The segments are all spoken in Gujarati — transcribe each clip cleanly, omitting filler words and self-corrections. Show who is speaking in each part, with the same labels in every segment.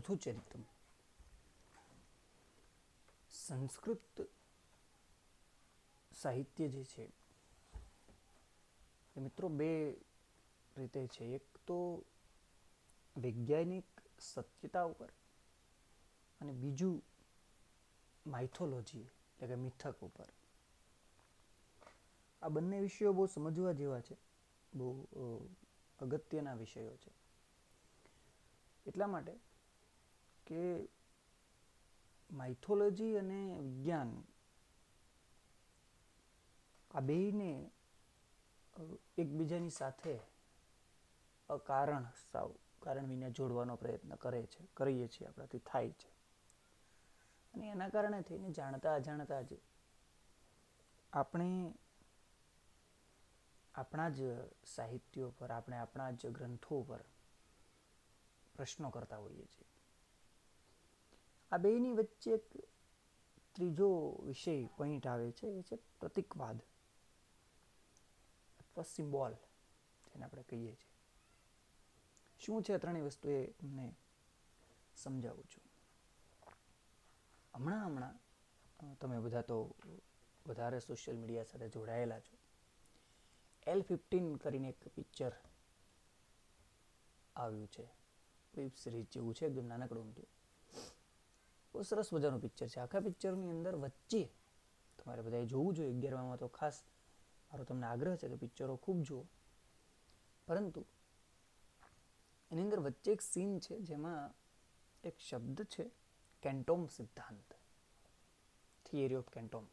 Speaker 1: પૃથુચરિતમ. સંસ્કૃત સાહિત્ય જે છે એ મિત્રો બે રીતે છે. એક તો વૈજ્ઞાનિક સત્યતા ઉપર અને બીજું માઇથોલોજી એટલે કે મિથક ઉપર. આ બંને વિષયો બહુ સમજવા જેવા છે, બહુ અગત્યના વિષયો છે. એટલા માટે કે માઇથોલોજી અને વિજ્ઞાન આ બેયને એકબીજાની સાથે કારણ વિના જોડવાનો પ્રયત્ન કરીએ છીએ, આપણાથી થાય છે. અને એના કારણે થઈને જાણતા અજાણતા જ આપણે આપણા જ સાહિત્યો પર, આપણે આપણા જ ગ્રંથો પર પ્રશ્નો કરતા હોઈએ છીએ. આ બેયની વચ્ચે એક ત્રીજો વિષય પોઈન્ટ આવે છે, એ છે પ્રતીકવાદ અથવા સિમ્બોલ, જેને આપણે કહીએ છીએ. શું છે ત્રણેય વસ્તુ એ તમને સમજાવું છું. હમણાં તમે બધા તો વધારે સોશિયલ મીડિયા સાથે જોડાયેલા છો. L15 કરીને એક પિક્ચર આવ્યું છે, વેબ સિરીઝ જેવું છે, એકદમ નાનકડું હતું. બહુ સરસ મજાનું પિક્ચર છે. આખા પિક્ચરની અંદર વચ્ચે તમારે બધાએ જોવું જોઈએ. 11માં તો ખાસ મારો તમને આગ્રહ છે કે પિક્ચરો ખૂબ જુઓ. પરંતુ એની અંદર વચ્ચે એક સીન છે જેમાં એક શબ્દ છે કેન્ટોમ સિદ્ધાંત, થિયરી ઓફ કેન્ટોમ.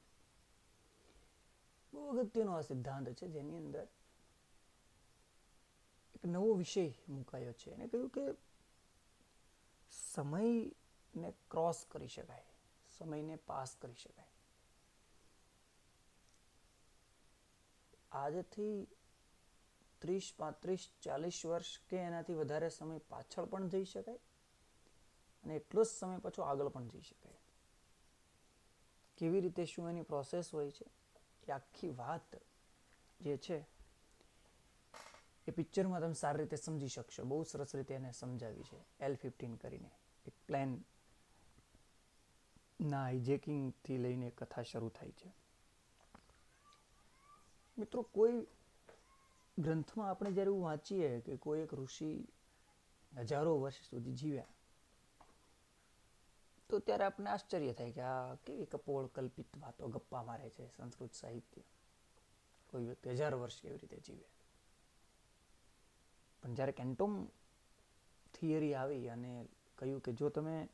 Speaker 1: બહુ અગત્યનો આ સિદ્ધાંત છે, જેની અંદર એક નવો વિષય મુકાયો છે. એને કહ્યું કે સમયને ક્રોસ કરી શકાય, સમયને પાસ કરી શકાય. આજથી 30, 35, 40 વર્ષ કે એનાથી વધારે સમય પાછળ પણ જઈ શકાય અને એટલો જ સમય પાછો આગળ પણ જઈ શકાય. કેવી રીતે, શું એની પ્રોસેસ હોય છે, એ આખી વાત જે છે એ પિક્ચરમાં તમે સારી રીતે સમજી શકશો. બહુ સરસ રીતે એને સમજાવી છે. L15 કરીને એક પ્લેન ના હાઇજેકિંગથી લઈને કથા શરૂ થાય છે. મિત્રો, કોઈ ગ્રંથમાં આપણે જ્યારે એવું વાંચીએ કે કોઈ એક ઋષિ હજારો વર્ષ સુધી જીવ્યા, તો ત્યારે આપણને આશ્ચર્ય થાય કે આ કેવી કપોળ કલ્પિત વાતો ગપ્પા મારે છે સંસ્કૃત સાહિત્ય. કોઈ વ્યક્તિ 1000 વર્ષ કેવી રીતે જીવે. પણ જ્યારે કેન્ટોમ થિયરી આવી અને કહ્યું કે જો તમે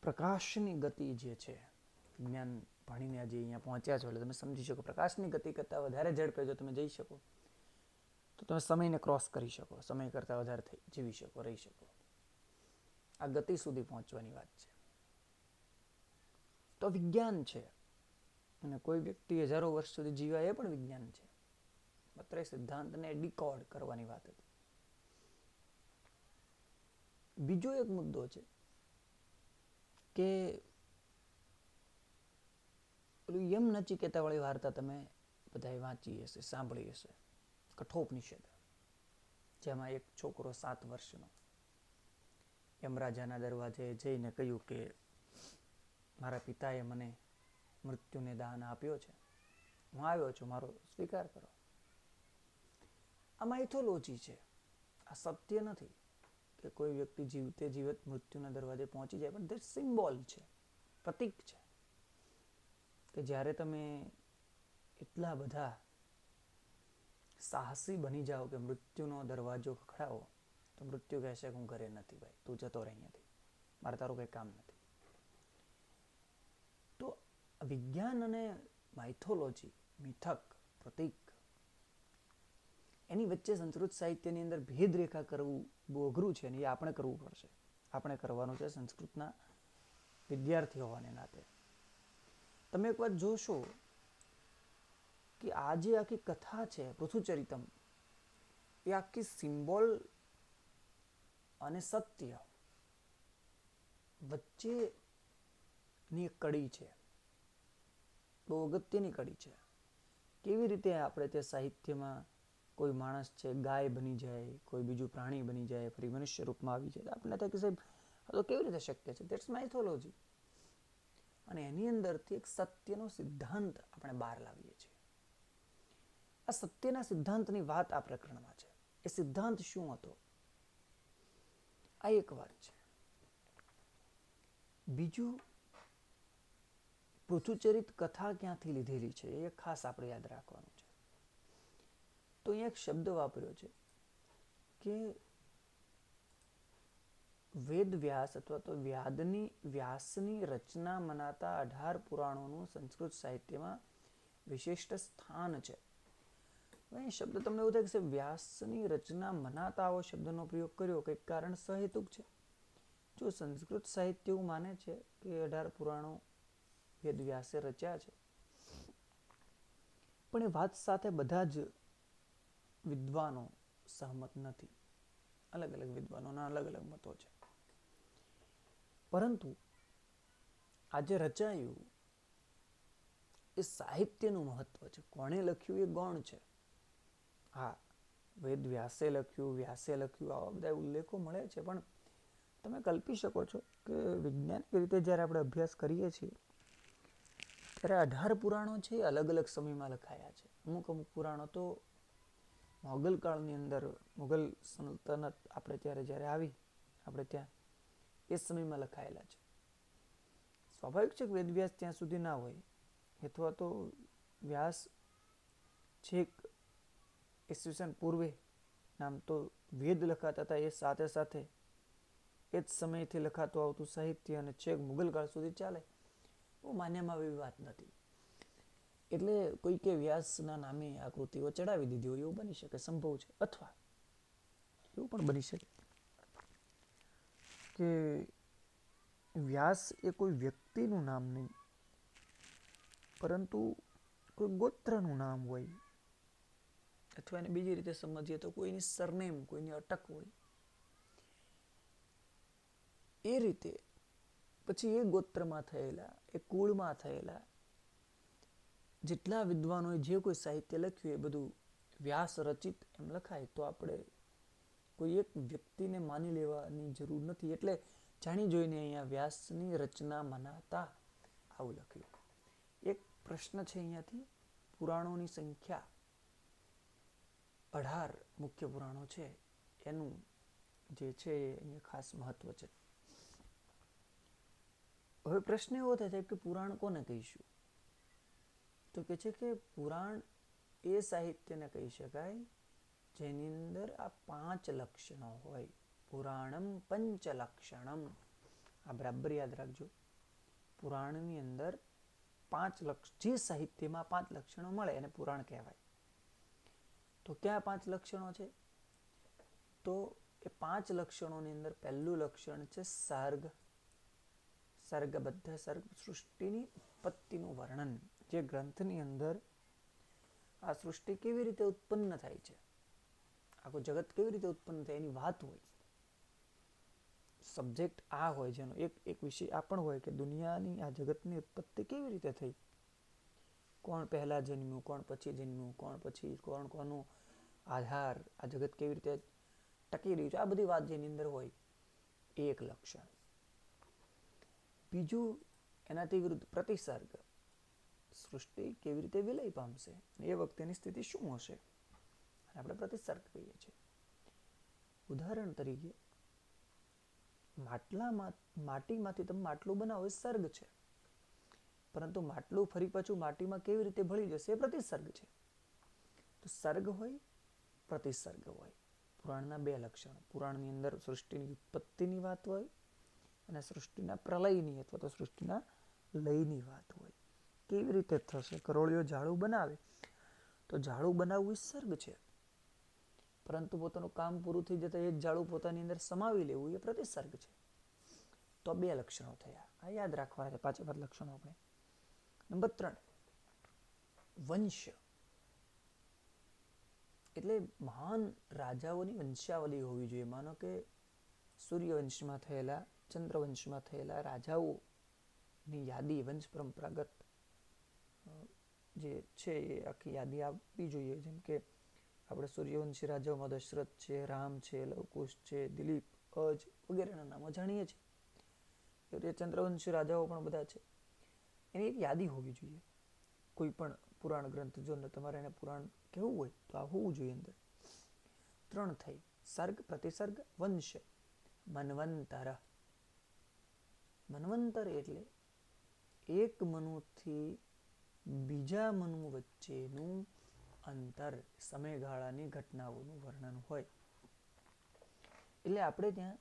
Speaker 1: પ્રકાશની ગતિ જે છે, વિજ્ઞાન ભણીને આજે અહીંયા પહોંચ્યા છો એટલે તમે સમજી શકો, પ્રકાશની ગતિ કરતાં વધારે ઝડપે જો તમે જઈ શકો તો તમે સમયને ક્રોસ કરી શકો, સમય કરતાં વધારે જીવી શકો, રહી શકો. આ ગતિ સુધી પહોંચવાની વાત છે. તો વિજ્ઞાન છે, અને કોઈ વ્યક્તિ હજારો વર્ષ સુધી જીવ્યા એ પણ વિજ્ઞાન છે. માત્ર એ સિદ્ધાંતને ડીકોડ કરવાની વાત હતી. બીજો એક મુદ્દો છે કે યમ નચિકેતા વાળી વાર્તા તમે બધાએ વાંચી હશે, સાંભળી હશે. કઠોપનિષદ, જેમાં એક છોકરો 7 વર્ષનો યમરાજાના દરવાજે જઈને કહ્યું કે મારા પિતાએ મને મૃત્યુને દાન આપ્યો છે, હું આવ્યો છું, મારો સ્વીકાર કરો. આ માઇથોલોજી છે, આ સત્ય નથી કે કોઈ વ્યક્તિ જીવતે જીવત મૃત્યુના દરવાજે પહોંચી જાય. પણ તે સિમ્બોલ છે, પ્રતીક છે કે જ્યારે તમે એટલા બધા સાહસી બની જાઓ કે મૃત્યુનો દરવાજો ખખડાવો તો મૃત્યુ કહેશે કે હું ઘરે નથી, ભાઈ તું જતો રહે અહીંયાથી, મારે તારું કંઈ કામ નથી. તો વિજ્ઞાન અને માઇથોલોજી, મિથક, પ્રતીક, એની વચ્ચે સંસ્કૃત સાહિત્યની અંદર ભેદરેખા કરવું બહુ અઘરું છે, અને એ આપણે કરવું પડશે. આપણે કરવાનું છે સંસ્કૃતના વિદ્યાર્થી હોવાને નાતે. તમે એક વાત જોશો કે આ જે આખી કથા છે પૃથુચરિતમ, એ આખી સિમ્બોલ અને સત્ય વચ્ચેની એક કડી છે, બહુ અગત્યની કડી છે. કેવી રીતે આપણે તે સાહિત્યમાં કોઈ માણસ છે ગાય બની જાય, કોઈ બીજું પ્રાણી બની જાય, ફરી મનુષ્ય રૂપમાં આવી જાય, આપણને થાય કે સાહેબ આ તો કેવી રીતે શક્ય છે? That's mythology. અને એની અંદરથી એક સત્યનો સિદ્ધાંત આપણે બહાર લાવીએ છીએ. આ સત્યના સિદ્ધાંતની વાત આ પ્રકરણમાં છે. એ સિદ્ધાંત શું હતો? આ એક વાત છે. બીજું, પૃથુચરિત કથા ક્યાંથી લીધેલી છે એ ખાસ આપણે યાદ રાખવાનું છે. તો અહીંયા એક શબ્દ વાપર્યો છે કે વેદ વ્યાસ અથવા તો વ્યાસની રચના મનાતા 18 પુરાણોનું સંસ્કૃત સાહિત્યમાં વિશિષ્ટ સ્થાન છે. અહીં શબ્દ તમને એવું થાય કે વ્યાસની રચના મનાતા આવો શબ્દનો પ્રયોગ કર્યો, કંઈક કારણ સહેતુક છે. જો સંસ્કૃત સાહિત્ય એવું માને છે કે 18 પુરાણો વેદ વ્યાસે રચ્યા છે, પણ એ વાત સાથે બધા જ વિદ્વાનો સહમત નથી. અલગ અલગ વિદ્વાનોના અલગ અલગ મતો છે. પરંતુ આજે રચાયું એ સાહિત્યનું મહત્વ છે. કોણે લખ્યું એ ગૌણ છે. હા, વેદ વ્યાસે લખ્યું, વ્યાસે લખ્યું, આવા બધા ઉલ્લેખો મળે છે, પણ તમે કલ્પી શકો છો કે વૈજ્ઞાનિક રીતે જ્યારે આપણે અભ્યાસ કરીએ છીએ ત્યારે 18 પુરાણો છે એ અલગ અલગ સમયમાં લખાયા છે. અમુક પુરાણો તો મોગલ કાળની અંદર, મુઘલ સલ્તનત આપણે ત્યારે જ્યારે આવી આપણે ત્યાં એ સમયમાં લખાયેલા છે. સ્વાભાવિક છે કે વેદવ્યાસ ત્યાં સુધી ના હોય, અથવા તો વ્યાસ છેક ઈસવીસન પૂર્વે નામ તો વેદ લખાતા હતા, એ સાથે સાથે એ જ સમયથી લખાતું આવતું સાહિત્ય અને છેક મુઘલ કાળ સુધી ચાલે, બહુ માન્યમાં આવી વાત નથી. એટલે કોઈ કે વ્યાસના નામે આ કૃતિઓ ચડાવી દીધી હોય એવું બની શકે, સંભવ છે. અથવા એવું પણ બની શકે કે વ્યાસ એ કોઈ વ્યક્તિનું નામ નહીં, પરંતુ કોઈ ગોત્રનું નામ હોય, અથવા એને બીજી રીતે સમજીએ તો કોઈની સરનેમ, કોઈની અટક હોય. એ રીતે પછી એ ગોત્રમાં થયેલા, એ કુળમાં થયેલા જેટલા વિદ્વાનોએ જે કોઈ સાહિત્ય લખ્યું એ બધું વ્યાસ રચિત એમ લખાય તો આપણે કોઈ એક વ્યક્તિને માની લેવાની જરૂર નથી. એટલે જાણી જોઈને અહીંયા વ્યાસની રચના મનાતા આવું લખ્યું. એક પ્રશ્ન છે અહીંયાથી, પુરાણોની સંખ્યા 18 મુખ્ય પુરાણો છે એનું જે છે અહીંયા ખાસ મહત્વ છે. હવે પ્રશ્ન એવો થાય કે પુરાણ કોને કહીશું? તો કે છે કે પુરાણ એ સાહિત્યને કહી શકાય જેની અંદર આ 5 લક્ષણો હોય. પુરાણમ પંચ લક્ષણમ. આ બરાબર યાદ રાખજો. પુરાણની અંદર 5 લક્ષણ, જે સાહિત્યમાં 5 લક્ષણો મળે એને પુરાણ કહેવાય. તો ક્યાં 5 લક્ષણો છે? તો એ 5 લક્ષણોની અંદર પહેલું લક્ષણ છે સર્ગ. સર્ગબદ્ધ, સર્ગ સૃષ્ટિની ઉત્પત્તિનું વર્ણન. જે ગ્રંથની અંદર આ સૃષ્ટિ કેવી રીતે ઉત્પન્ન થાય છે, આખું જગત કેવી રીતે ઉત્પન્ન થાય એની વાત હોય. સબ્જેક્ટ આ હોય, જેનો એક વિષય આ પણ હોય કે દુનિયાની, આ જગતની ઉત્પત્તિ કેવી રીતે થઈ, કોણ પહેલા જન્મ્યું, કોણ પછી જન્મ્યું, કોણ પછી કોણ, કોનો આધાર, આ જગત કેવી રીતે ટકી રહ્યું છે, આ બધી વાત જેની અંદર હોય એ એક લક્ષણ. બીજું એનાથી વિરુદ્ધ પ્રતિસર્ગ. સૃષ્ટિ કેવી રીતે વિલય પામશે, એ વખતેની સ્થિતિ શું હશે, આપણે પ્રતિસર્ગ કહીએ છીએ. ઉદાહરણ તરીકે માટીમાંથી તમે માટલું બનાવો એ સર્ગ છે, પરંતુ માટલું ફરી પાછું માટીમાં કેવી રીતે ભળી જશે એ પ્રતિસર્ગ છે. તો સર્ગ હોય, પ્રતિસર્ગ હોય. પુરાણના 2 લક્ષણો. પુરાણની અંદર સૃષ્ટિની ઉત્પત્તિની વાત હોય અને સૃષ્ટિના પ્રલયની અથવા તો સૃષ્ટિના લયની વાત હોય. કેવી રીતે થશે? કરોળિયો ઝાડુ બનાવે તો ઝાડુ બનાવવું એ સર્ગ છે, પરંતુ પોતાનું કામ પૂરું થઈ જતા એ જ ઝાડુ પોતાની અંદર સમાવી લેવું એ પ્રતિસર્ગ છે. તો 2 લક્ષણો થયા. આ યાદ રાખવાના છે 5 લક્ષણો આપણે. નંબર 3, વંશ. એટલે મહાન રાજાઓની વંશાવલી હોવી જોઈએ. માનો કે સૂર્યવંશમાં થયેલા, ચંદ્રવંશમાં થયેલા રાજાઓની યાદી, વંશ પરંપરાગત જે છે એ આખી યાદી આપવી જોઈએ. જેમ કે આપણે સૂર્યવંશી રાજાઓમાં દશરથ છે, રામ છે, લવકુશ છે, દિલીપ, અજ વગેરેના નામો જાણીએ છીએ. એ રીતે ચંદ્રવંશી રાજાઓ પણ બધા છે. એની એક યાદી હોવી જોઈએ. કોઈ પણ પુરાણ ગ્રંથ જો તમારે એને પુરાણ કહેવું હોય તો આ હોવું જોઈએ અંદર. 3 થઈ: સર્ગ, પ્રતિસર્ગ, વંશ, મન્વંતર. મન્વંતર એટલે એક મનુથી બીજા મનુ વચ્ચેનું અંતર, સમયગાળાની ઘટનાઓનું વર્ણન હોય. એટલે આપણે ત્યાં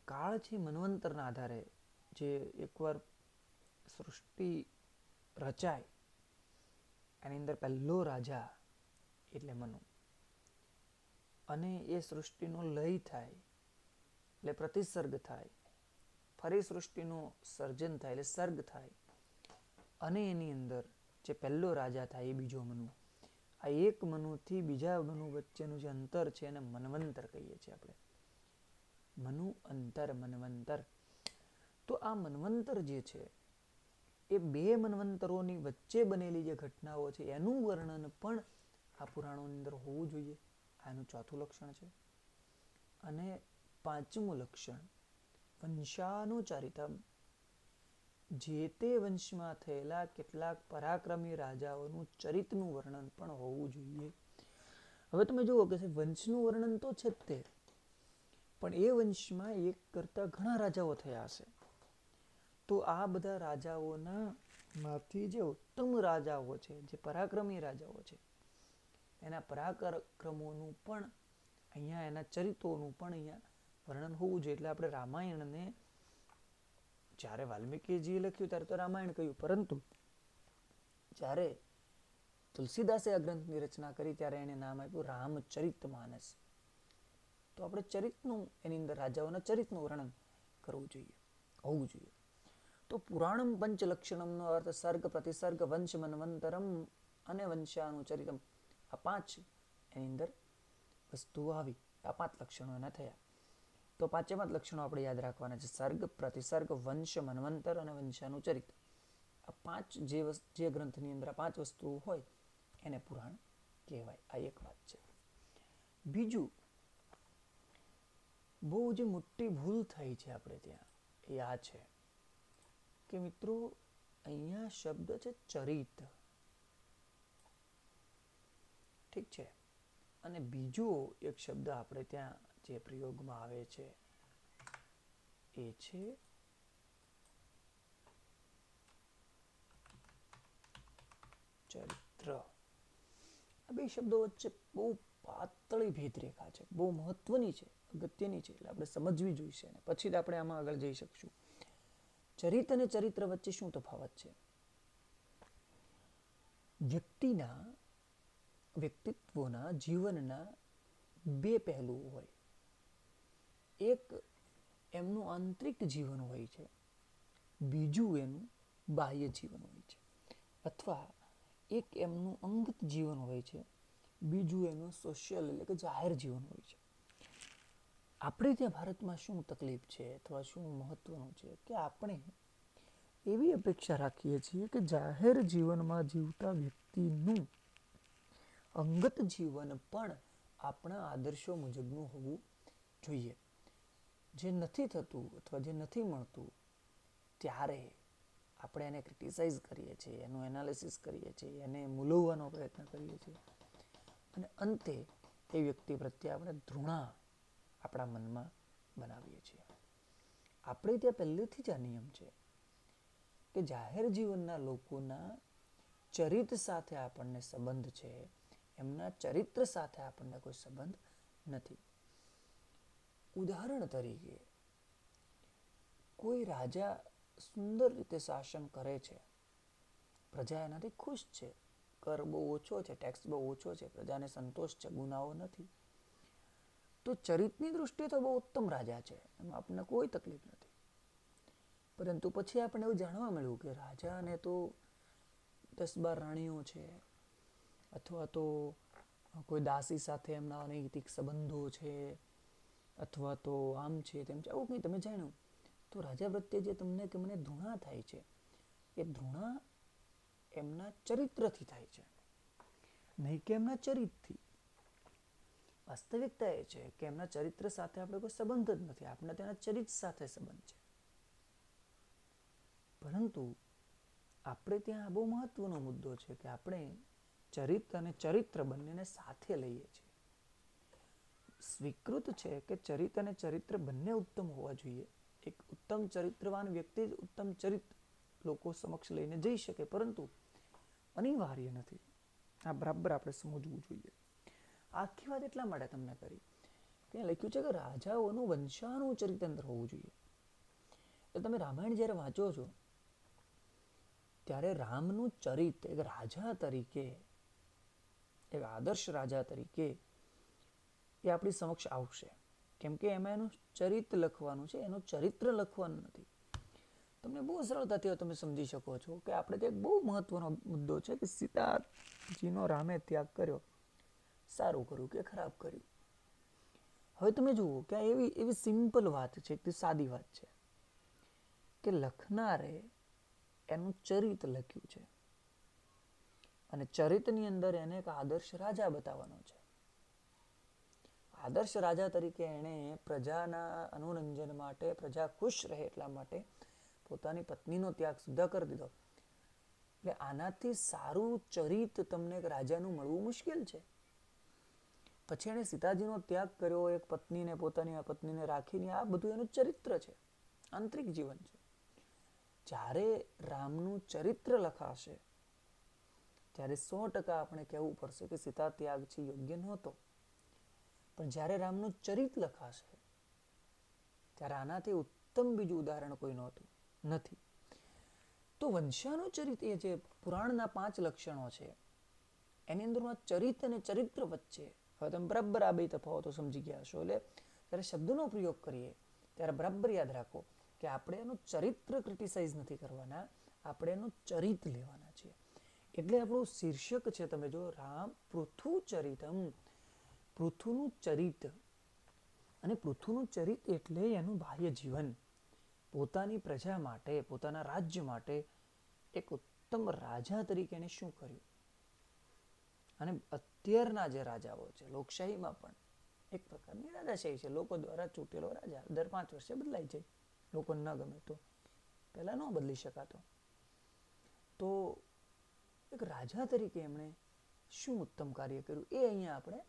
Speaker 1: કાળ છે મન્વંતરના આધારે, જે એકવાર સૃષ્ટિ રચાય એની અંદર પહેલો રાજા એટલે મનુ, અને એ સૃષ્ટિનો લય થાય એટલે પ્રતિસર્ગ થાય, ફરી સૃષ્ટિનું સર્જન થાય એટલે સર્ગ થાય, અને એની અંદર જે પહેલો રાજા થાય એ બીજો મનુ. આ એક મનુથી બીજા મનુ વચ્ચેનું જે અંતર છે એને મન્વંતર કહીએ છીએ આપણે. મનુ અંતર, મન્વંતર. તો આ મન્વંતર જે છે એ 2 મન્વંતરોની વચ્ચે બનેલી જે ઘટનાઓ છે એનું વર્ણન પણ આ પુરાણોની અંદર હોવું જોઈએ. આનું 4થું લક્ષણ છે. અને 5મું લક્ષણ વંશાનુચરિતમ. જે તે વંશમાં થયેલા કેટલાક પરાક્રમી રાજાઓનું ચરિત્રનું વર્ણન પણ હોવું જોઈએ. હવે તમે જુઓ કે વંશનું વર્ણન તો છે જ તે, પણ એ વંશમાં એક કરતા ઘણા રાજાઓ થયા હશે. તો આ બધા રાજાઓના માંથી જે ઉત્તમ રાજાઓ છે, જે પરાક્રમી રાજાઓ છે, એના પરાક્રમોનું પણ અહીંયા, એના ચરિત્રોનું પણ અહીંયા વર્ણન હોવું જોઈએ. એટલે આપણે રામાયણને જ્યારે વાલ્મીકીજીએ લખ્યું ત્યારે તો રામાયણ કહ્યું, પરંતુ જ્યારે તુલસીદાસે આ ગ્રંથની રચના કરી ત્યારે એને નામ આપ્યું રામચરિતમાનસ. તો આપણે ચરિત્રનું, એની અંદર રાજાઓના ચરિત્રનું વર્ણન કરવું જોઈએ, હોવું જોઈએ. તો પુરાણમ પંચલક્ષણમનો અર્થ સર્ગ, પ્રતિસર્ગ, વંશ, મન્વંતરમ અને વંશાનુચરિતમ. આ 5 એની અંદર વસ્તુઓ આવી. આ 5 લક્ષણો એના થયા. તો 5 લક્ષણો આપણે યાદ રાખવાના છે: સર્ગ, પ્રતિસર્ગ, વંશ, મન્વંતર અને વંશાનુચરિત. આ 5 જે ગ્રંથની અંદર આ 5 વસ્તુઓ હોય એને પુરાણ કહેવાય. આ એક વાત છે. બીજું, બહુ જે મોટી ભૂલ થઈ છે આપણે ત્યાં એ આ છે કે મિત્રો, અહીંયા શબ્દ છે ચરિત, ઠીક છે, અને બીજો એક શબ્દ આપણે ત્યાં જે પ્રયોગમાં આવે છે એ છે ચરિત્ર. આ 2 શબ્દો વચ્ચે બહુ પાતળી ભેદરેખા છે, બહુ મહત્વની છે, અગત્યની છે. એટલે આપણે સમજવી જોઈશે, અને પછી જ આપણે આમાં આગળ જઈ શકશું. ચરિત અને ચરિત્ર વચ્ચે શું તફાવત છે? વ્યક્તિત્વના જીવનના 2 પહેલુઓ હોય. એક એમનું આંતરિક જીવન હોય છે, બીજું એનું બાહ્ય જીવન હોય છે. અથવા એક એમનું અંગત જીવન હોય છે, બીજું એનું સોશિયલ એટલે કે જાહેર જીવન હોય છે. આપણે ત્યાં ભારતમાં શું તકલીફ છે અથવા શું મહત્વનું છે કે આપણે એવી અપેક્ષા રાખીએ છીએ કે જાહેર જીવનમાં જીવતા વ્યક્તિનું અંગત જીવન પણ આપણા આદર્શો મુજબનું હોવું જોઈએ. જે નથી થતું અથવા જે નથી મળતું ત્યારે આપણે એને ક્રિટિસાઇઝ કરીએ છીએ, એનું એનાલિસિસ કરીએ છીએ, એને મૂલવવાનો પ્રયત્ન કરીએ છીએ, અને અંતે એ વ્યક્તિ પ્રત્યે આપણે ઘૃણા આપણા મનમાં બનાવીએ છીએ. આપણે ત્યાં પહેલેથી જ આ નિયમ છે કે જાહેર જીવનના લોકોના ચરિત્ર સાથે આપણને સંબંધ છે, એમના ચરિત્ર સાથે આપણને કોઈ સંબંધ નથી. ઉદાહરણ તરીકે, કોઈ રાજા સુંદર રીતે શાસન કરે છે, પ્રજા એનાથી ખુશ છે, કર બહુ ઓછો છે, ટેક્સ બહુ ઓછો છે, પ્રજાને સંતોષ છે, ગુનાઓ નથી, તો ચરિત્રની દૃષ્ટિએ તો બહુ ઉત્તમ રાજા છે, એમાં આપણને કોઈ તકલીફ નથી. પરંતુ પછી આપણને એવું જાણવા મળ્યું કે રાજાને તો 10-12 રાણીઓ છે, અથવા તો કોઈ દાસી સાથે એમના અનૈતિક સંબંધો છે, અથવા તો આમ છે તેમ છે, આવું કંઈ તમે જાણ્યું, તો રાજા પ્રત્યે જે તમને કે મને ધૃણા થાય છે, એ ધૃણા એમના ચરિત્રથી થાય છે. નહીં કે એમના ચરિત્રથી. વાસ્તવિકતા એ છે કે એમના ચરિત્ર સાથે આપણે કોઈ સંબંધ જ નથી, આપણે તેના ચરિત્ર સાથે સંબંધ છે. પરંતુ આપણે ત્યાં બહુ મહત્વનો મુદ્દો છે કે આપણે ચરિત્ર અને ચરિત્ર બંનેને સાથે લઈએ છીએ. સ્વીકૃત છે કે ચરિત્ર અને ચરિત્ર બંને ઉત્તમ હોવા જોઈએ. એક ઉત્તમ ચરિત્રવાન વ્યક્તિ જ ઉત્તમ ચરિત્ર લોકો સમક્ષ લઈને જઈ શકે, પરંતુ અનિવાર્ય નથી. આ બરાબર આપણે સમજવું જોઈએ. આખી વાત એટલા માટે તમને કરી કે લખ્યું છે કે રાજાઓનું વંશાનું ચરિત્ર હોવું જોઈએ. એટલે તમે રામાયણ જ્યારે વાંચો છો ત્યારે રામનું ચરિત્ર એક રાજા તરીકે, એક આદર્શ રાજા તરીકે એ આપણી સમક્ષ આવશે. કેમ કે એમાં એનું ચરિત્ર લખવાનું છે, એનું ચરિત્ર લખવાનું નથી. તમને બહુ સરળતાથી તમે સમજી શકો છો કે આપણે ત્યાં બહુ મહત્વનો મુદ્દો છે કે સીતાજીનો રામે ત્યાગ કર્યો, સારું કર્યું કે ખરાબ કર્યું. હવે તમે જુઓ કે એવી સિમ્પલ વાત છે, એક સાદી વાત છે કે લખનારે એનું ચરિત્ર લખ્યું છે અને ચરિત્રની અંદર એને એક આદર્શ રાજા બતાવવાનો છે. આદર્શ રાજા તરીકે એણે પ્રજાના અનુરંજન માટે, પ્રજા ખુશ રહે એટલા માટે પોતાની પત્નીનો ત્યાગ સુદ્ધા કરી દીધો. એટલે આનાથી સારું ચરિત્ર તમને એક રાજાનું મળવું મુશ્કેલ છે. પછી એણે સીતાજીનો ત્યાગ કર્યો, એક પત્નીને, પોતાની પત્નીને રાખીને. આ બધું એનું ચરિત્ર છે, આંતરિક જીવન છે. જ્યારે રામનું ચરિત્ર લખાશે ત્યારે 100% આપણે કહેવું પડશે કે સીતા ત્યાગ છે યોગ્ય નહોતો. પણ જ્યારે રામનું ચરિત્ર લખાશે ત્યારે આનાથી ઉત્તમ બીજું ઉદાહરણ કોઈ નહોતું નથી. તો વંશાનું ચરિત્ર એ જે પુરાણના 5 લક્ષણો છે એની અંદરમાં ચરિત્ર અને ચરિત્ર વચ્ચે, હવે તમે બરાબર આ બે તફાવતો સમજી ગયા છો. એટલે જ્યારે શબ્દનો પ્રયોગ કરીએ ત્યારે બરાબર યાદ રાખો કે આપણે એનું ચરિત્ર ક્રિટિસાઇઝ નથી કરવાના, આપણે એનું ચરિત્ર લેવાના છીએ. એટલે આપણું શીર્ષક છે, તમે જો, રામ પૃથુ ચરિતમ, પૃથુનું ચરિત્ર. અને પૃથુનું ચરિત્ર એટલે એનું બાહ્ય જીવન. પોતાની પ્રજા માટે, પોતાના રાજ્ય માટે એક ઉત્તમ રાજા તરીકે એને શું કર્યું. અને અત્યારના જે રાજાઓ છે, લોકશાહીમાં પણ એક પ્રકારની રાજાશાહી છે, લોકો દ્વારા ચૂંટેલો રાજા દર 5 વર્ષે બદલાઈ જાય. લોકોને ન ગમે તો પહેલા ન બદલી શકાતો. તો એક રાજા તરીકે એમણે શું ઉત્તમ કાર્ય કર્યું એ અહીંયા આપણે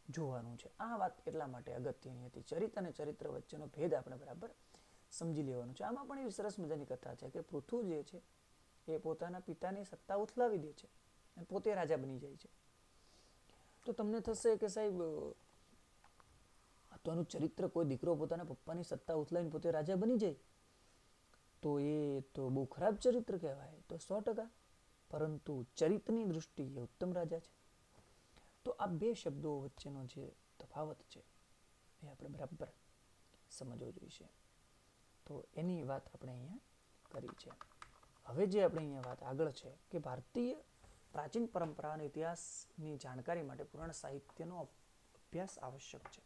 Speaker 1: જોવાનું છે. આ વાત એટલા માટે અગત્યની હતી. ચરિત્ર અને ચરિત્ર વચ્ચેનો ભેદ આપણે બરાબર સમજી લેવાનો છે. આમાં પણ એવી સરસ મજાની કથા છે કે પૃથુ જે છે એ પોતાના પિતાની સત્તા ઉથલાવી દે છે અને પોતે રાજા બની જાય છે. તો તમને થશે કે સાહેબ તો એનું ચરિત્ર, કોઈ દીકરો પોતાના પપ્પાની સત્તા ઉથલાવીને પોતે રાજા બની જાય તો એ તો બહુ ખરાબ ચરિત્ર કહેવાય. તો 100%. પરંતુ ચરિત્રની દૃષ્ટિએ ઉત્તમ રાજા છે. તો આ બે શબ્દો વચ્ચેનો જે તફાવત છે એ આપણે બરાબર સમજવો જોઈશે. તો એની વાત આપણે અહીંયા કરી છે. હવે જે આપણે અહીંયા વાત આગળ છે કે ભારતીય પ્રાચીન પરંપરા અને ઇતિહાસની જાણકારી માટે પુરાણ સાહિત્યનો અભ્યાસ આવશ્યક છે.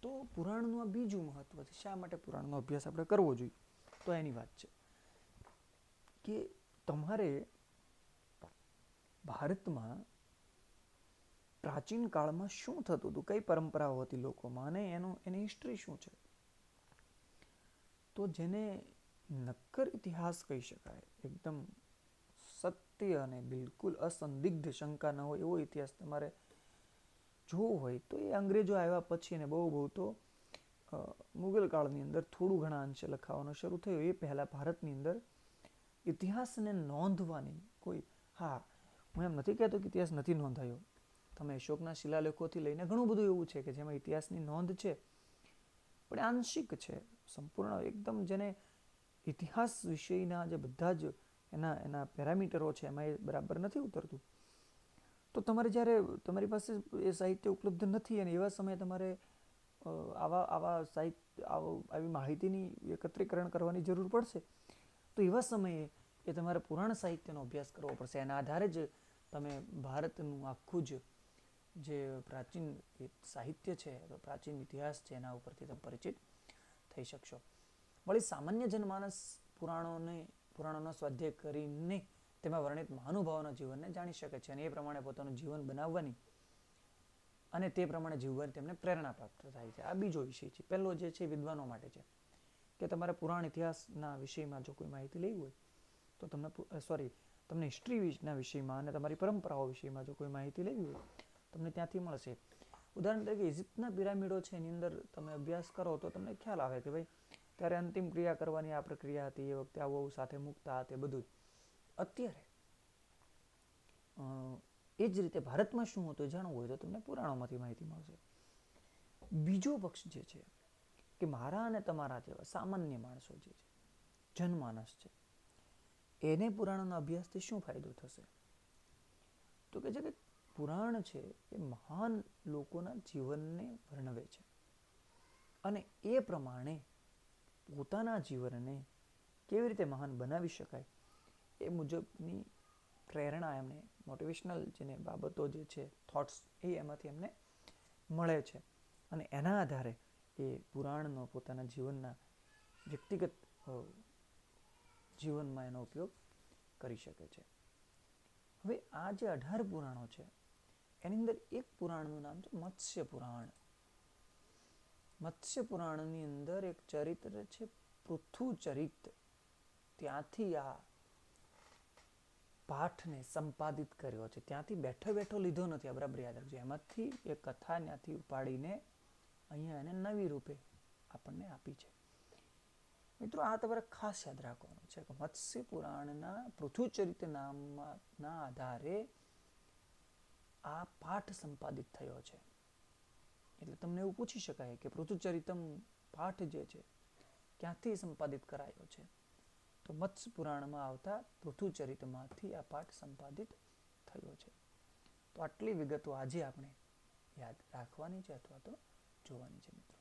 Speaker 1: તો પુરાણનું આ બીજું મહત્વ છે. શા માટે પુરાણનો અભ્યાસ આપણે કરવો જોઈએ? તો એની વાત છે કે તમારે ભારતમાં પ્રાચીન કાળમાં શું થતું હતું, કઈ પરંપરાઓ હતી લોકોમાં, અને એની હિસ્ટ્રી શું છે. તો જેને નક્કર ઇતિહાસ કહી શકાય, એકદમ સત્ય અને બિલકુલ અસંદિગ્ધ, શંકા ન હોય એવો ઇતિહાસ તમારે જોવો હોય તો એ અંગ્રેજો આવ્યા પછી ને બહુ તો મુગલ કાળની અંદર થોડું ઘણા અંશે લખાવાનું શરૂ થયું. એ પહેલાં ભારતની અંદર ઇતિહાસને નોંધવાની કોઈ, હા, હું એમ નથી કહેતો કે ઇતિહાસ નથી નોંધાયો. તમે અશોકના શિલાલેખોથી લઈને ઘણું બધું એવું છે કે જેમાં ઇતિહાસની નોંધ છે, પણ આંશિક છે. સંપૂર્ણ એકદમ જેને ઇતિહાસ વિષયના જે બધા જ એના પેરામીટરો છે એમાં એ બરાબર નથી ઉતરતું. તો તમારે જ્યારે તમારી પાસે એ સાહિત્ય ઉપલબ્ધ નથી અને એવા સમયે તમારે આવી માહિતીની એકત્રીકરણ કરવાની જરૂર પડશે, તો એવા સમયે એ તમારે પુરાણ સાહિત્યનો અભ્યાસ કરવો પડશે. એના આધારે જ તમે ભારતનું આખું જે પ્રાચીન સાહિત્ય છે, પ્રાચીન ઇતિહાસ છે, એના ઉપરથી તમે પરિચિત થઈ શકશો. વળી સામાન્ય જનમાનસ પુરાણોનો સ્વાધ્યાય કરીને તેમાં વર્ણિત મહાનુભાવોના જીવનને જાણી શકે છે અને એ પ્રમાણે પોતાનું જીવન બનાવવાની અને તે પ્રમાણે જીવવાની તેમને પ્રેરણા પ્રાપ્ત થાય છે. આ બીજો વિષય છે. પહેલો જે છે વિદ્વાનો માટે છે કે તમારે પુરાણ ઇતિહાસના વિષયમાં જો કોઈ માહિતી લેવી હોય તો તમને હિસ્ટ્રીના વિષયમાં અને તમારી પરંપરાઓ વિષયમાં જો કોઈ માહિતી લેવી હોય તમને ત્યાંથી મળશે. ઉદાહરણ તરીકે ઇજિપ્તના પિરામિડો છે એની અંદર તમે અભ્યાસ કરો તો તમને ખ્યાલ આવે કે ભાઈ ત્યારે અંતિમ ક્રિયા કરવાની આ પ્રક્રિયા હતી, એ વખતે આવું સાથે મૂકતા તે બધું જ. અત્યારે એ જ રીતે ભારતમાં શું હતું જાણવું હોય તો તમને પુરાણોમાંથી માહિતી મળશે. બીજો પક્ષ જે છે કે મારા અને તમારા જેવા સામાન્ય માણસો જે છે, જનમાનસ છે, એને પુરાણોના અભ્યાસથી શું ફાયદો થશે? તો કે છે કે પુરાણ છે એ મહાન લોકોના જીવનને વર્ણવે છે અને એ પ્રમાણે પોતાના જીવનને કેવી રીતે મહાન બનાવી શકાય એ મુજબની પ્રેરણા એમને, મોટિવેશનલ જેને બાબતો જે છે, થોટ્સ, એ એમાંથી એમને મળે છે અને એના આધારે એ પુરાણનો પોતાના જીવનના વ્યક્તિગત જીવનમાં એનો ઉપયોગ કરી શકે છે. હવે આ જે 18 પુરાણો છે એની અંદર એક પુરાણનું નામ છે મત્સ્ય પુરાણ. મત્સ્ય પુરાણની અંદર એક ચરિત્ર છે પૃથુચરિત. ત્યાંથી આ પાઠને સંપાદિત કર્યો છે. ત્યાંથી બેઠો બેઠો લીધો નથી, આ બરાબર યાદ રાખજો. એમાંથી એ કથા ત્યાંથી ઉપાડીને અહીંયા એને નવી રૂપે આપણને આપી છે. મિત્રો, આ તમારે ખાસ યાદ રાખવાનું છે કે મત્સ્ય પુરાણના પૃથુચરિત નામના આધારે આ પાઠ સંપાદિત થયો છે. એટલે તમને એવું પૂછી શકાય કે પૃથુચરિતમ પાઠ જે છે ક્યાંથી સંપાદિત કરાયો છે? તો મત્સ્ય પુરાણમાં આવતા પૃથુચરિતમાંથી આ પાઠ સંપાદિત થયો છે. તો આટલી વિગતો આજે આપણે યાદ રાખવાની છે અથવા તો જોવાની છે મિત્રો.